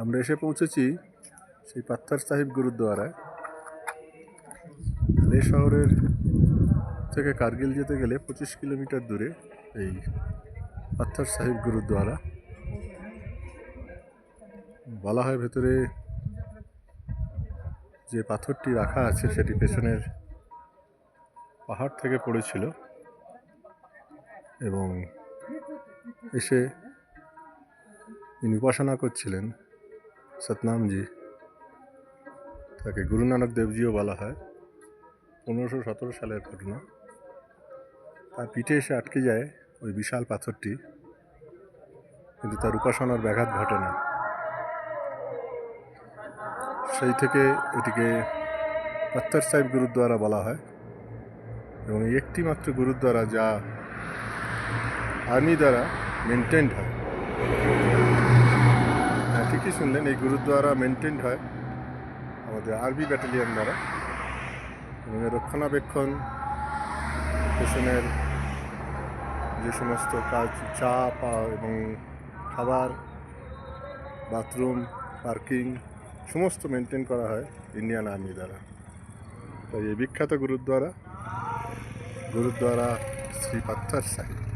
আমরা এসে পৌঁছেছি সেই পাত্থার সাহিব গুরুদ্বারায়। লে শহরের থেকে কার্গিল যেতে গেলে 25 কিলোমিটার দূরে এই পাত্থার সাহিব গুরুদ্বারা। বলা হয় ভেতরে যে পাথরটি রাখা আছে সেটি পেছনের পাহাড় থেকে পড়েছিল এবং এসে যিনি উপাসনা করছিলেন সতনামজি, তাকে গুরু নানক দেবজিও বলা হয়। 1517 সালের ঘটনা। তার পিঠে এসে আটকে যায় ওই বিশাল পাথরটি, কিন্তু তার উপাসনার ব্যাঘাত ঘটে না। সেই থেকে এটিকে পাত্থার সাহিব গুরুদ্বারা বলা হয় এবং এই একটি মাত্র গুরুদ্বারা যা আর্মি দ্বারা মেনটেন্ড হয়। হ্যাঁ, ঠিকই শুনলেন, এই গুরুদ্বারা মেনটেন্ড হয় আমাদের আর্মি ব্যাটালিয়ন দ্বারা এবং এর রক্ষণাবেক্ষণ, পেছনের যে সমস্ত কাজ, চা এবং খাবার, বাথরুম, পার্কিং সমস্ত মেনটেন করা হয় ইন্ডিয়ান আর্মি দ্বারা। তাই এই বিখ্যাত গুরুদ্বারা শ্রী পাত্থার সাহিব।